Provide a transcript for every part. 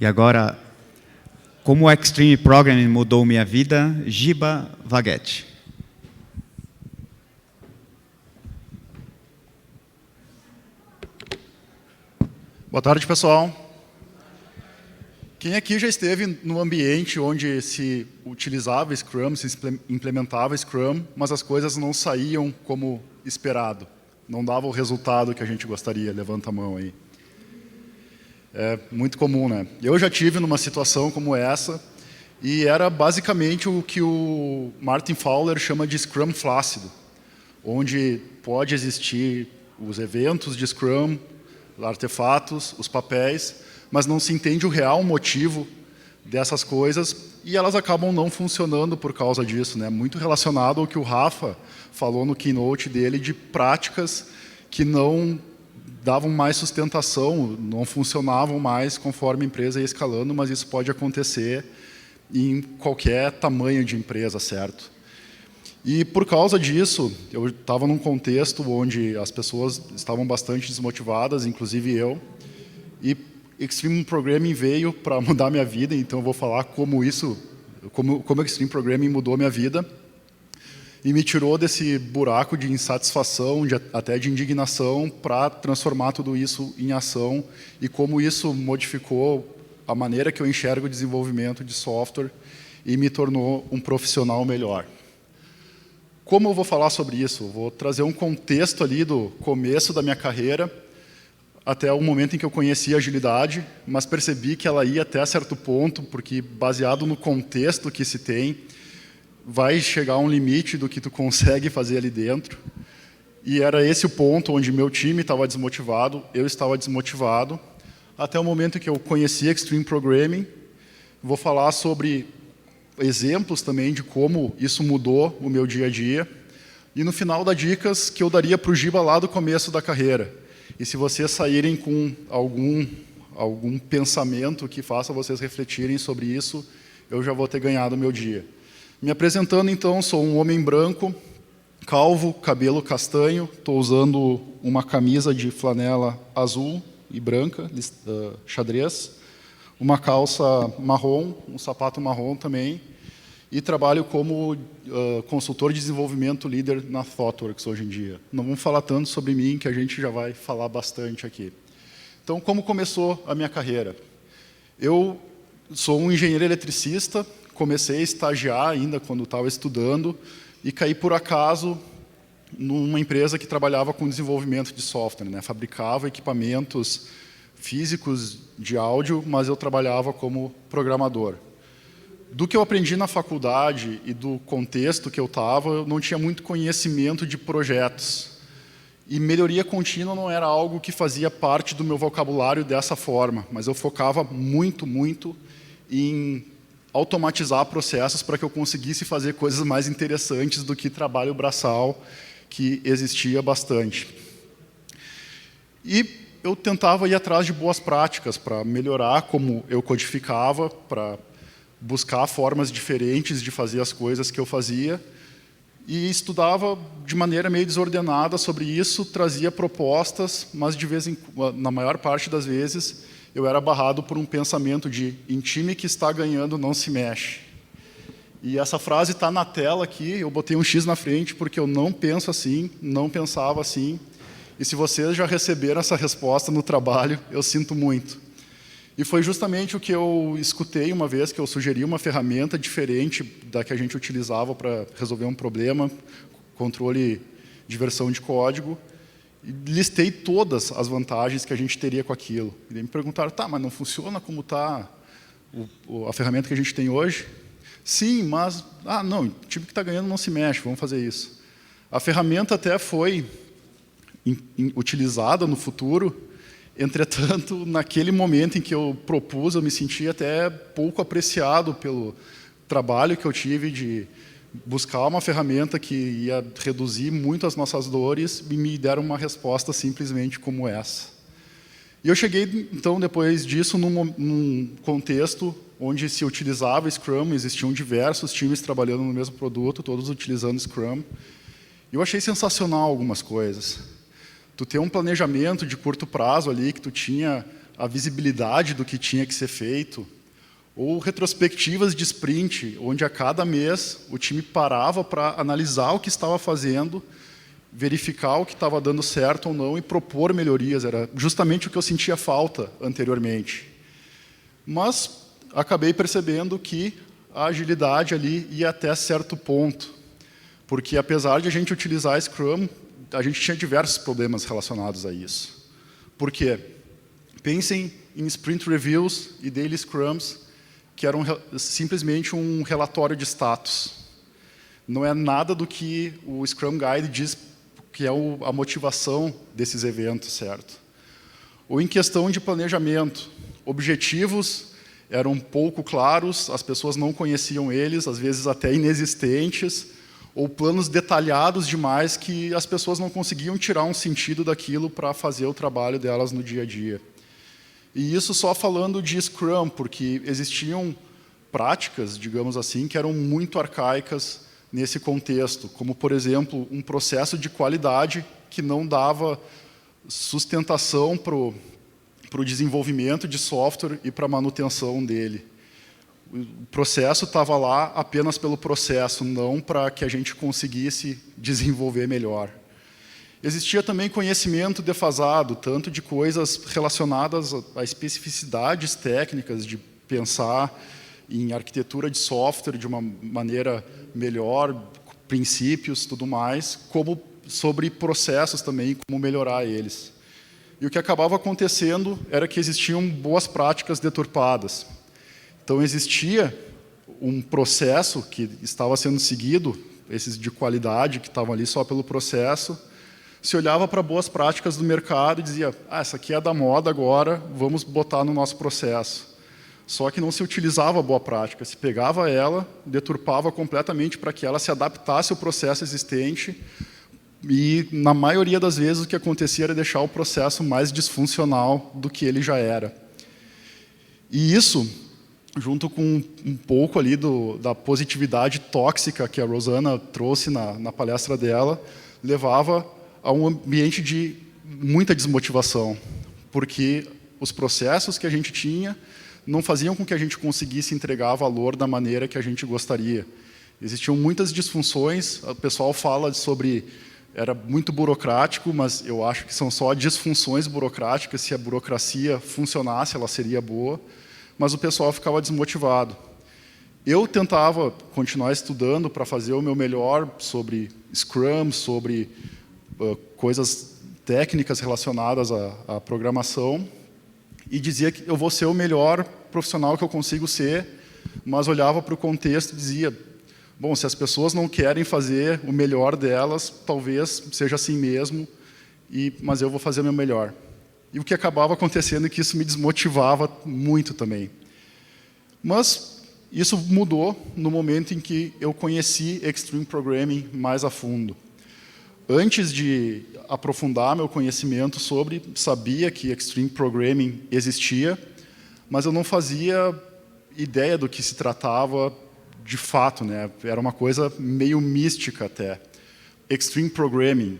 E agora, como o Extreme Programming mudou minha vida, Giba Vaguete. Boa tarde, pessoal. Quem aqui já esteve no ambiente onde se utilizava Scrum, se implementava Scrum, mas as coisas não saíam como esperado? Não dava o resultado que a gente gostaria? Levanta a mão aí. É muito comum, né? Eu já tive numa situação como essa, e era basicamente o que o Martin Fowler chama de Scrum flácido, onde pode existir os eventos de Scrum, artefatos, os papéis, mas não se entende o real motivo dessas coisas e elas acabam não funcionando por causa disso, né? Muito relacionado ao que o Rafa falou no keynote dele de práticas que não davam mais sustentação, não funcionavam mais conforme a empresa ia escalando, mas isso pode acontecer em qualquer tamanho de empresa, certo? E por causa disso, eu estava num contexto onde as pessoas estavam bastante desmotivadas, inclusive eu, e Extreme Programming veio para mudar minha vida, então eu vou falar como Extreme Programming mudou minha vida e me tirou desse buraco de insatisfação, até de indignação, para transformar tudo isso em ação e como isso modificou a maneira que eu enxergo o desenvolvimento de software e me tornou um profissional melhor. Como eu vou falar sobre isso? Vou trazer um contexto ali do começo da minha carreira até o momento em que eu conheci a agilidade, mas percebi que ela ia até certo ponto, porque baseado no contexto que se tem, vai chegar a um limite do que tu consegue fazer ali dentro. E era esse o ponto onde meu time estava desmotivado, eu estava desmotivado, até o momento que eu conheci Extreme Programming. Vou falar sobre exemplos também de como isso mudou o meu dia a dia. E no final dá dicas que eu daria para o Giba lá do começo da carreira. E se vocês saírem com algum pensamento que faça vocês refletirem sobre isso, eu já vou ter ganhado o meu dia. Me apresentando então, sou um homem branco, calvo, cabelo castanho, estou usando uma camisa de flanela azul e branca, xadrez, uma calça marrom, um sapato marrom também, e trabalho como consultor de desenvolvimento líder na ThoughtWorks hoje em dia. Não vamos falar tanto sobre mim, que a gente já vai falar bastante aqui. Então, como começou a minha carreira? Eu sou um engenheiro eletricista, comecei a estagiar ainda quando estava estudando, e caí por acaso numa empresa que trabalhava com desenvolvimento de software, né? Fabricava equipamentos físicos de áudio, mas eu trabalhava como programador. Do que eu aprendi na faculdade e do contexto que eu estava, eu não tinha muito conhecimento de projetos. E melhoria contínua não era algo que fazia parte do meu vocabulário dessa forma, mas eu focava muito em automatizar processos para que eu conseguisse fazer coisas mais interessantes do que trabalho braçal, que existia bastante. E eu tentava ir atrás de boas práticas para melhorar como eu codificava, para buscar formas diferentes de fazer as coisas que eu fazia, e estudava de maneira meio desordenada sobre isso, trazia propostas, mas na maior parte das vezes eu era barrado por um pensamento de em time que está ganhando não se mexe. E essa frase está na tela aqui, eu botei um X na frente porque eu não penso assim, não pensava assim. E se vocês já receberam essa resposta no trabalho, eu sinto muito. E foi justamente o que eu escutei uma vez, que eu sugeri uma ferramenta diferente da que a gente utilizava para resolver um problema, controle de versão de código, e listei todas as vantagens que a gente teria com aquilo. E me perguntaram, tá, mas não funciona como está a ferramenta que a gente tem hoje? Sim, mas, não, o time que está ganhando não se mexe, vamos fazer isso. A ferramenta até foi utilizada no futuro, entretanto, naquele momento em que eu propus, eu me senti até pouco apreciado pelo trabalho que eu tive de buscar uma ferramenta que ia reduzir muito as nossas dores e me deram uma resposta simplesmente como essa. E eu cheguei, então, depois disso, num contexto onde se utilizava Scrum, existiam diversos times trabalhando no mesmo produto, todos utilizando Scrum. E eu achei sensacional algumas coisas. Tu ter um planejamento de curto prazo ali, que tu tinha a visibilidade do que tinha que ser feito, ou retrospectivas de sprint, onde a cada mês o time parava para analisar o que estava fazendo, verificar o que estava dando certo ou não e propor melhorias. Era justamente o que eu sentia falta anteriormente. Mas acabei percebendo que a agilidade ali ia até certo ponto, porque apesar de a gente utilizar Scrum, a gente tinha diversos problemas relacionados a isso. Por quê? Pensem em sprint reviews e daily scrums, que eram simplesmente um relatório de status. Não é nada do que o Scrum Guide diz que é a motivação desses eventos, certo? Ou em questão de planejamento, objetivos eram pouco claros, as pessoas não conheciam eles, às vezes até inexistentes, ou planos detalhados demais que as pessoas não conseguiam tirar um sentido daquilo para fazer o trabalho delas no dia a dia. E isso só falando de Scrum, porque existiam práticas, digamos assim, que eram muito arcaicas nesse contexto, como, por exemplo, um processo de qualidade que não dava sustentação para o desenvolvimento de software e para a manutenção dele. O processo estava lá apenas pelo processo, não para que a gente conseguisse desenvolver melhor. Existia também conhecimento defasado, tanto de coisas relacionadas a especificidades técnicas, de pensar em arquitetura de software de uma maneira melhor, princípios, tudo mais, como sobre processos também, como melhorar eles. E o que acabava acontecendo era que existiam boas práticas deturpadas. Então, existia um processo que estava sendo seguido, esses de qualidade, que estavam ali só pelo processo, se olhava para boas práticas do mercado e dizia, essa aqui é da moda agora, vamos botar no nosso processo. Só que não se utilizava a boa prática, se pegava ela, deturpava completamente para que ela se adaptasse ao processo existente e, na maioria das vezes, o que acontecia era deixar o processo mais disfuncional do que ele já era. E isso, junto com um pouco ali da positividade tóxica que a Rosana trouxe na palestra dela, levava a um ambiente de muita desmotivação, porque os processos que a gente tinha não faziam com que a gente conseguisse entregar valor da maneira que a gente gostaria. Existiam muitas disfunções, o pessoal fala sobre era muito burocrático, mas eu acho que são só disfunções burocráticas. Se a burocracia funcionasse, ela seria boa, mas o pessoal ficava desmotivado. Eu tentava continuar estudando para fazer o meu melhor sobre Scrum, sobre coisas técnicas relacionadas à programação, e dizia que eu vou ser o melhor profissional que eu consigo ser, mas olhava para o contexto e dizia, bom, se as pessoas não querem fazer o melhor delas, talvez seja assim mesmo, mas eu vou fazer o meu melhor. E o que acabava acontecendo é que isso me desmotivava muito também. Mas isso mudou no momento em que eu conheci Extreme Programming mais a fundo. Antes de aprofundar meu conhecimento sobre, sabia que Extreme Programming existia, mas eu não fazia ideia do que se tratava de fato, né? Era uma coisa meio mística até. Extreme Programming,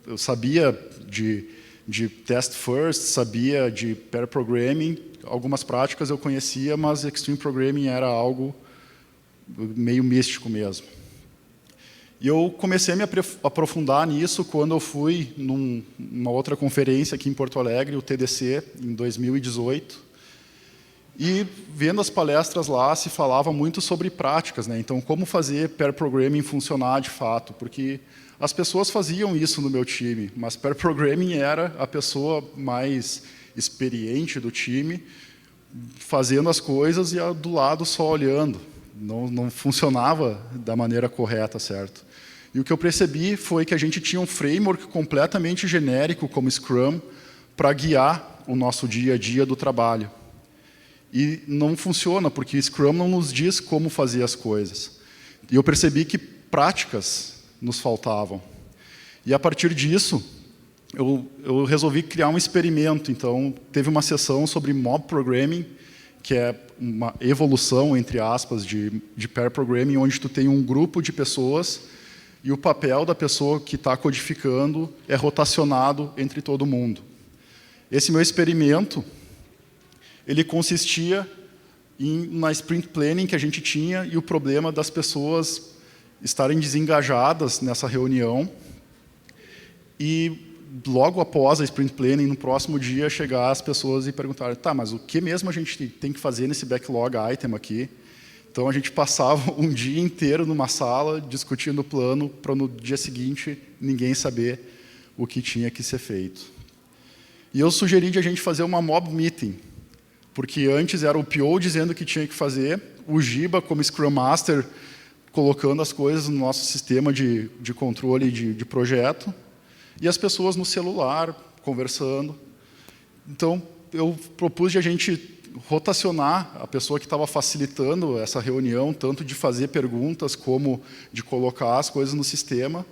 eu sabia de Test First, sabia de Pair Programming, algumas práticas eu conhecia, mas Extreme Programming era algo meio místico mesmo. E eu comecei a me aprofundar nisso quando eu fui numa outra conferência aqui em Porto Alegre, o TDC, em 2018. E vendo as palestras lá, se falava muito sobre práticas, né? Então, como fazer pair programming funcionar de fato, porque as pessoas faziam isso no meu time, mas pair programming era a pessoa mais experiente do time, fazendo as coisas e do lado só olhando. Não funcionava da maneira correta, certo? E o que eu percebi foi que a gente tinha um framework completamente genérico, como Scrum, para guiar o nosso dia a dia do trabalho. E não funciona, porque Scrum não nos diz como fazer as coisas. E eu percebi que práticas nos faltavam. E a partir disso, eu resolvi criar um experimento. Então, teve uma sessão sobre Mob Programming, que é uma evolução, entre aspas, de Pair Programming, onde tu tem um grupo de pessoas e o papel da pessoa que está codificando é rotacionado entre todo mundo. Esse meu experimento ele consistia na sprint planning que a gente tinha e o problema das pessoas estarem desengajadas nessa reunião e logo após a sprint planning, no próximo dia, chegar as pessoas e perguntarem, tá, mas o que mesmo a gente tem que fazer nesse backlog item aqui? Então a gente passava um dia inteiro numa sala discutindo o plano para no dia seguinte ninguém saber o que tinha que ser feito. E eu sugeri de a gente fazer uma mob meeting, porque antes era o PO dizendo o que tinha que fazer, o Giba como Scrum Master colocando as coisas no nosso sistema de controle de projeto, e as pessoas no celular, conversando. Então, eu propus de a gente rotacionar a pessoa que estava facilitando essa reunião, tanto de fazer perguntas como de colocar as coisas no sistema.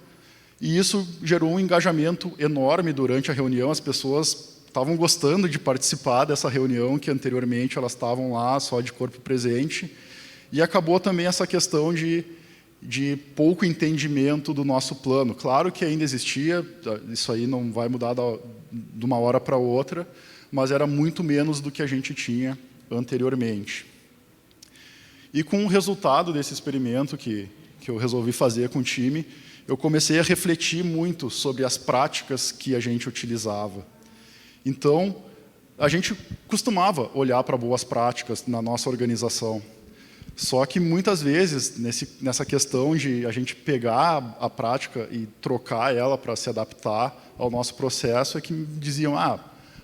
E isso gerou um engajamento enorme durante a reunião. As pessoas estavam gostando de participar dessa reunião, que anteriormente elas estavam lá só de corpo presente. E acabou também essa questão de pouco entendimento do nosso plano. Claro que ainda existia, isso aí não vai mudar de uma hora para outra, mas era muito menos do que a gente tinha anteriormente. E com o resultado desse experimento que eu resolvi fazer com o time, eu comecei a refletir muito sobre as práticas que a gente utilizava. Então, a gente costumava olhar para boas práticas na nossa organização. Só que muitas vezes, nessa questão de a gente pegar a prática e trocar ela para se adaptar ao nosso processo, é que me diziam,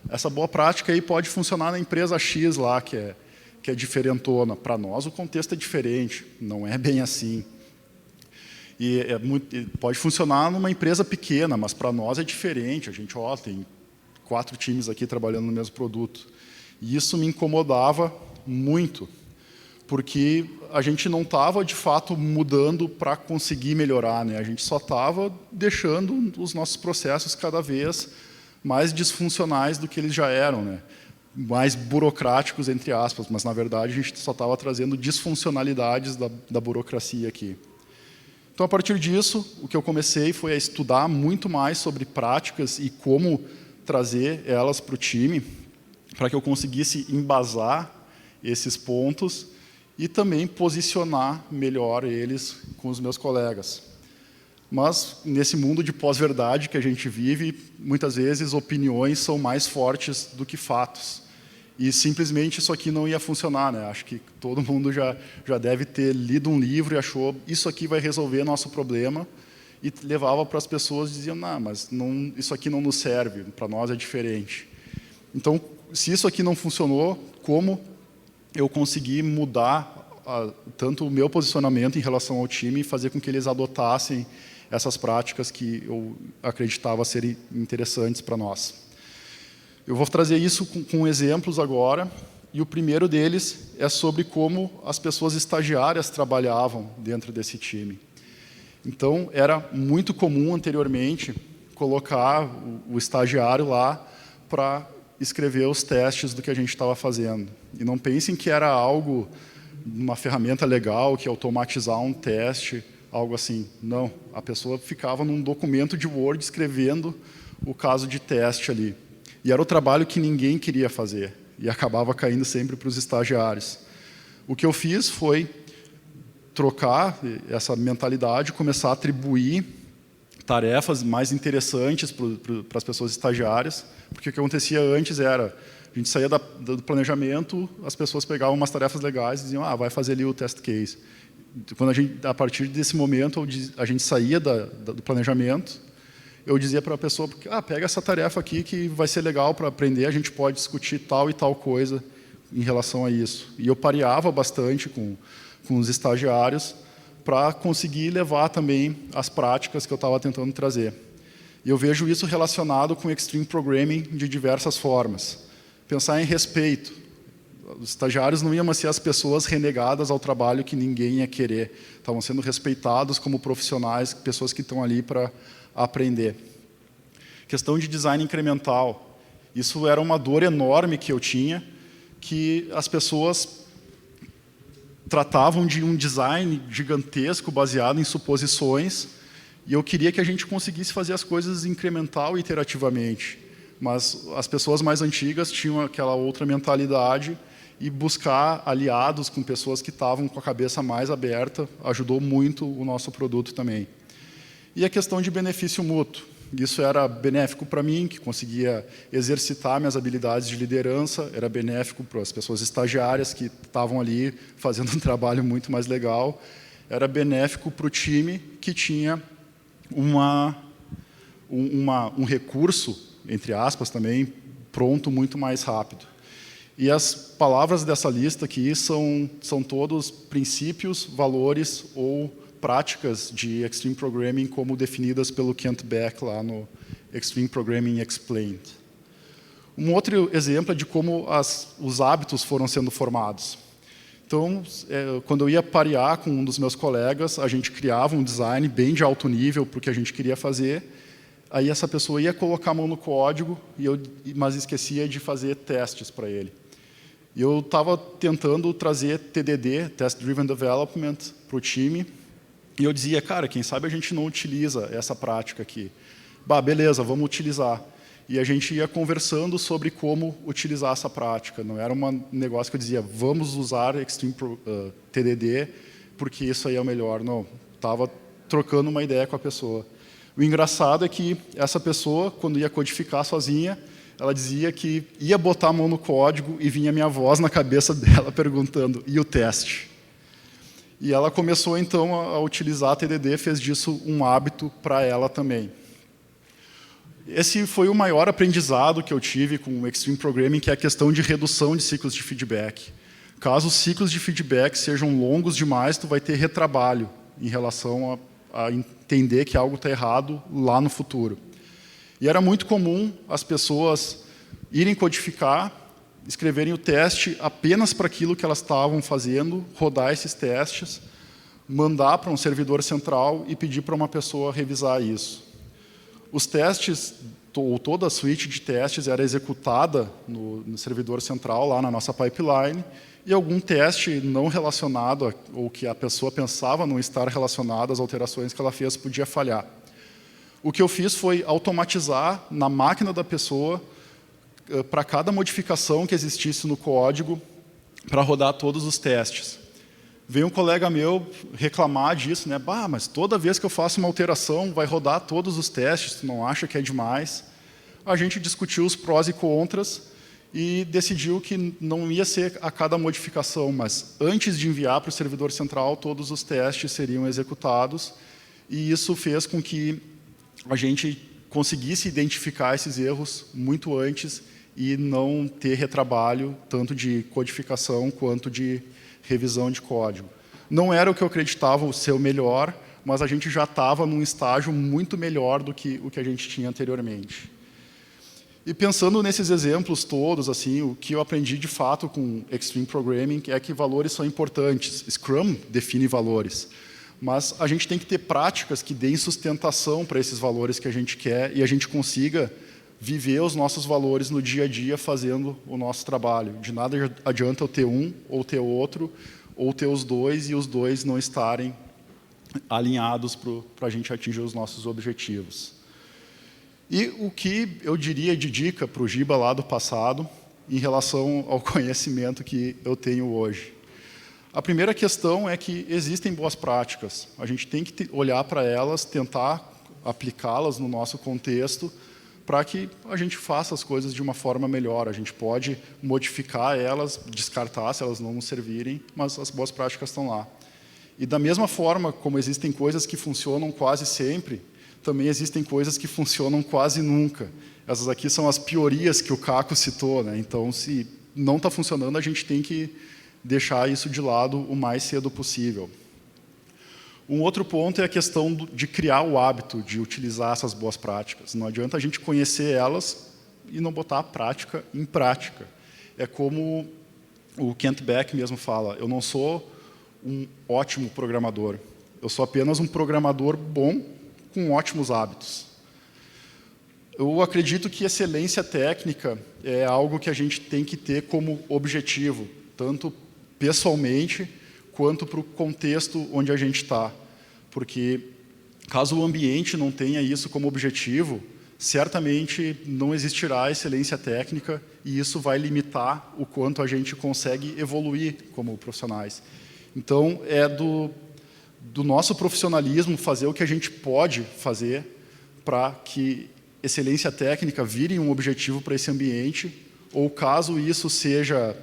essa boa prática aí pode funcionar na empresa X lá, que é diferentona. Para nós o contexto é diferente, não é bem assim. E pode funcionar numa empresa pequena, mas para nós é diferente. A gente tem 4 times aqui trabalhando no mesmo produto. E isso me incomodava muito, porque a gente não estava, de fato, mudando para conseguir melhorar, né? A gente só estava deixando os nossos processos cada vez mais disfuncionais do que eles já eram, né? Mais burocráticos, entre aspas, mas, na verdade, a gente só estava trazendo disfuncionalidades da burocracia aqui. Então, a partir disso, o que eu comecei foi a estudar muito mais sobre práticas e como trazer elas para o time, para que eu conseguisse embasar esses pontos e também posicionar melhor eles com os meus colegas. Mas, nesse mundo de pós-verdade que a gente vive, muitas vezes opiniões são mais fortes do que fatos. E, simplesmente, isso aqui não ia funcionar, né? Acho que todo mundo já deve ter lido um livro e achou isso aqui vai resolver nosso problema, e levava para as pessoas e diziam, não, mas isso aqui não nos serve, para nós é diferente. Então, se isso aqui não funcionou, como eu consegui mudar tanto o meu posicionamento em relação ao time e fazer com que eles adotassem essas práticas que eu acreditava serem interessantes para nós. Eu vou trazer isso com exemplos agora, e o primeiro deles é sobre como as pessoas estagiárias trabalhavam dentro desse time. Então, era muito comum anteriormente colocar o estagiário lá para escrever os testes do que a gente estava fazendo. E não pensem que era algo, uma ferramenta legal, que automatizar um teste, algo assim. Não, a pessoa ficava num documento de Word escrevendo o caso de teste ali. E era o trabalho que ninguém queria fazer, e acabava caindo sempre para os estagiários. O que eu fiz foi trocar essa mentalidade, começar a atribuir tarefas mais interessantes para as pessoas estagiárias, porque o que acontecia antes era, a gente saía do planejamento, as pessoas pegavam umas tarefas legais e diziam, vai fazer ali o test case. Quando a partir desse momento, a gente saía do planejamento, eu dizia para a pessoa, pega essa tarefa aqui que vai ser legal para aprender, a gente pode discutir tal e tal coisa em relação a isso. E eu pareava bastante com os estagiários para conseguir levar também as práticas que eu estava tentando trazer. E eu vejo isso relacionado com Extreme Programming de diversas formas. Pensar em respeito. Os estagiários não iam ser as pessoas renegadas ao trabalho que ninguém ia querer. Estavam sendo respeitados como profissionais, pessoas que estão ali para aprender. Questão de design incremental. Isso era uma dor enorme que eu tinha, que as pessoas tratavam de um design gigantesco baseado em suposições, e eu queria que a gente conseguisse fazer as coisas incremental e iterativamente. Mas as pessoas mais antigas tinham aquela outra mentalidade e buscar aliados com pessoas que estavam com a cabeça mais aberta ajudou muito o nosso produto também. E a questão de benefício mútuo. Isso era benéfico para mim, que conseguia exercitar minhas habilidades de liderança, era benéfico para as pessoas estagiárias que estavam ali fazendo um trabalho muito mais legal, era benéfico para o time que tinha um recurso, entre aspas também, pronto muito mais rápido. E as palavras dessa lista aqui são todos princípios, valores ou práticas de Extreme Programming como definidas pelo Kent Beck lá no Extreme Programming Explained. Um outro exemplo é de como os hábitos foram sendo formados. Então, quando eu ia parear com um dos meus colegas, a gente criava um design bem de alto nível para o que a gente queria fazer, aí essa pessoa ia colocar a mão no código, mas esquecia de fazer testes para ele. E eu estava tentando trazer TDD, Test Driven Development, para o time, e eu dizia, cara, quem sabe a gente não utiliza essa prática aqui. Bah, beleza, vamos utilizar. E a gente ia conversando sobre como utilizar essa prática. Não era um negócio que eu dizia, vamos usar Extreme TDD, porque isso aí é o melhor. Não, estava trocando uma ideia com a pessoa. O engraçado é que essa pessoa, quando ia codificar sozinha, ela dizia que ia botar a mão no código e vinha minha voz na cabeça dela perguntando, e o teste? E ela começou, então, a utilizar a TDD, fez disso um hábito para ela também. Esse foi o maior aprendizado que eu tive com o Extreme Programming, que é a questão de redução de ciclos de feedback. Caso os ciclos de feedback sejam longos demais, tu vai ter retrabalho em relação a entender que algo está errado lá no futuro. E era muito comum as pessoas irem codificar, escreverem o teste apenas para aquilo que elas estavam fazendo, rodar esses testes, mandar para um servidor central e pedir para uma pessoa revisar isso. Os testes, ou toda a suite de testes era executada no servidor central, lá na nossa pipeline, e algum teste não relacionado, ou que a pessoa pensava não estar relacionado às alterações que ela fez, podia falhar. O que eu fiz foi automatizar na máquina da pessoa, para cada modificação que existisse no código, para rodar todos os testes. Veio um colega meu reclamar disso, né? Bah, mas toda vez que eu faço uma alteração, vai rodar todos os testes, tu não acha que é demais? A gente discutiu os prós e contras e decidiu que não ia ser a cada modificação, mas antes de enviar para o servidor central, todos os testes seriam executados, e isso fez com que a gente conseguisse identificar esses erros muito antes e não ter retrabalho, tanto de codificação quanto de revisão de código. Não era o que eu acreditava ser o melhor, mas a gente já estava num estágio muito melhor do que o que a gente tinha anteriormente. E pensando nesses exemplos todos, assim, o que eu aprendi de fato com Extreme Programming é que valores são importantes. Scrum define valores, mas a gente tem que ter práticas que deem sustentação para esses valores que a gente quer e a gente consiga viver os nossos valores no dia a dia fazendo o nosso trabalho. De nada adianta eu ter um ou ter outro, ou ter os dois e os dois não estarem alinhados para a gente atingir os nossos objetivos. E o que eu diria de dica para o Giba lá do passado em relação ao conhecimento que eu tenho hoje? A primeira questão é que existem boas práticas. A gente tem que olhar para elas, tentar aplicá-las no nosso contexto, para que a gente faça as coisas de uma forma melhor. A gente pode modificar elas, descartar se elas não nos servirem, mas as boas práticas estão lá. E da mesma forma como existem coisas que funcionam quase sempre, também existem coisas que funcionam quase nunca. Essas aqui são as piorias que o Caco citou, né? Então, se não está funcionando, a gente tem que deixar isso de lado o mais cedo possível. Um outro ponto é a questão de criar o hábito de utilizar essas boas práticas. Não adianta a gente conhecer elas e não botar a prática em prática. É como o Kent Beck mesmo fala, eu não sou um ótimo programador, eu sou apenas um programador bom com ótimos hábitos. Eu acredito que excelência técnica é algo que a gente tem que ter como objetivo, tanto pessoalmente quanto para o contexto onde a gente está. Porque, caso o ambiente não tenha isso como objetivo, certamente não existirá excelência técnica e isso vai limitar o quanto a gente consegue evoluir como profissionais. Então, é do nosso profissionalismo fazer o que a gente pode fazer para que excelência técnica vire um objetivo para esse ambiente, ou caso isso seja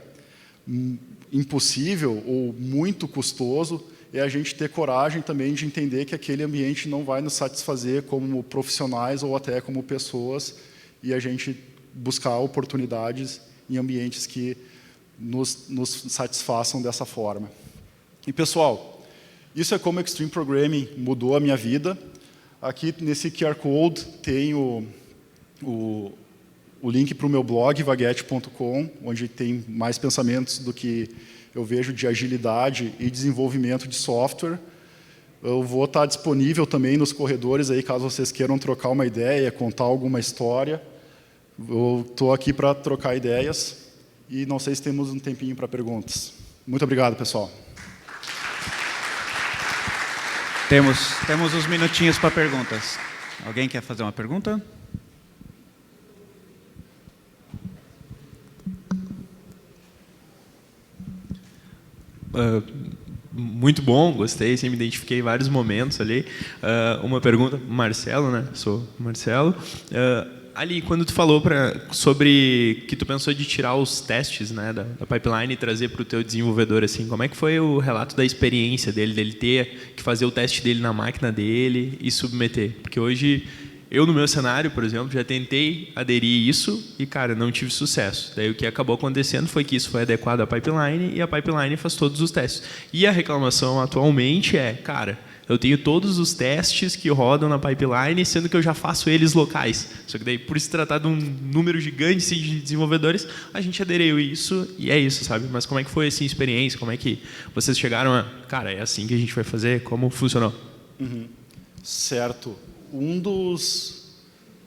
impossível ou muito custoso, é a gente ter coragem também de entender que aquele ambiente não vai nos satisfazer como profissionais ou até como pessoas, e a gente buscar oportunidades em ambientes que nos satisfaçam dessa forma. E, pessoal, isso é como Extreme Programming mudou a minha vida. Aqui, nesse QR Code, tem o link para o meu blog, vaguete.com, onde tem mais pensamentos do que eu vejo de agilidade e desenvolvimento de software. Eu vou estar disponível também nos corredores, aí, caso vocês queiram trocar uma ideia, contar alguma história. Eu estou aqui para trocar ideias e não sei se temos um tempinho para perguntas. Muito obrigado, pessoal. Temos uns minutinhos para perguntas. Alguém quer fazer uma pergunta? Muito bom, gostei, me identifiquei em vários momentos ali. Uma pergunta, Marcelo, né? Sou Marcelo. Ali, quando tu falou sobre que tu pensou de tirar os testes, né, da pipeline e trazer para o teu desenvolvedor, assim, como é que foi o relato da experiência dele ter que fazer o teste dele na máquina dele e submeter? Porque hoje, eu no meu cenário, por exemplo, já tentei aderir isso e, cara, não tive sucesso. Daí o que acabou acontecendo foi que isso foi adequado à pipeline e a pipeline faz todos os testes. E a reclamação atualmente é, cara, eu tenho todos os testes que rodam na pipeline, sendo que eu já faço eles locais. Só que daí, por se tratar de um número gigante de desenvolvedores, a gente aderiu isso e é isso, sabe? Mas como é que foi assim, a experiência? Como é que vocês chegaram a... Cara, é assim que a gente vai fazer? Como funcionou? Certo. Um dos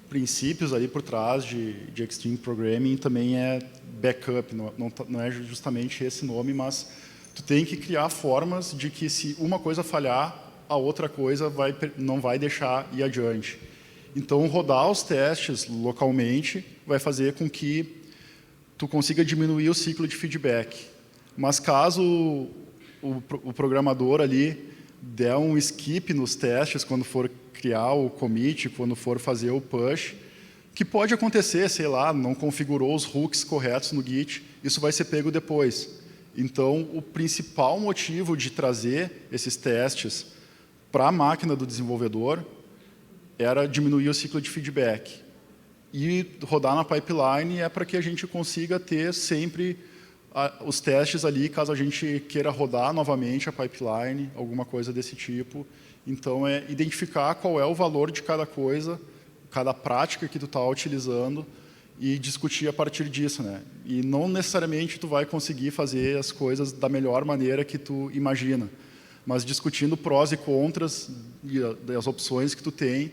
princípios ali por trás de Extreme Programming também é backup. Não é justamente esse nome, mas tu tem que criar formas de que se uma coisa falhar, a outra coisa não vai deixar ir adiante. Então, rodar os testes localmente vai fazer com que tu consiga diminuir o ciclo de feedback. Mas caso o programador ali der um skip nos testes, quando for criar o commit, quando for fazer o push, que pode acontecer, sei lá, não configurou os hooks corretos no Git, isso vai ser pego depois. Então, o principal motivo de trazer esses testes para a máquina do desenvolvedor era diminuir o ciclo de feedback. E rodar na pipeline é para que a gente consiga ter sempre os testes ali, caso a gente queira rodar novamente a pipeline, alguma coisa desse tipo. Então, é identificar qual é o valor de cada coisa, cada prática que tu está utilizando e discutir a partir disso, né? E não necessariamente tu vai conseguir fazer as coisas da melhor maneira que tu imagina, mas discutindo prós e contras e as opções que tu tem,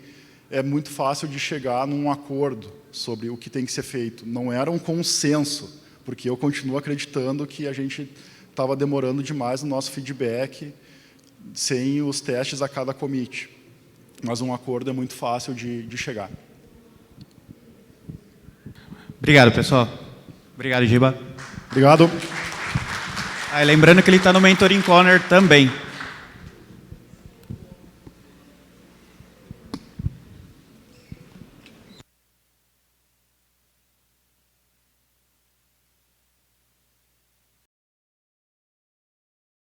é muito fácil de chegar num acordo sobre o que tem que ser feito. Não era um consenso, porque eu continuo acreditando que a gente estava demorando demais no nosso feedback sem os testes a cada commit. Mas um acordo é muito fácil de chegar. Obrigado, pessoal. Obrigado, Giba. Obrigado. Lembrando que ele está no Mentoring Corner também.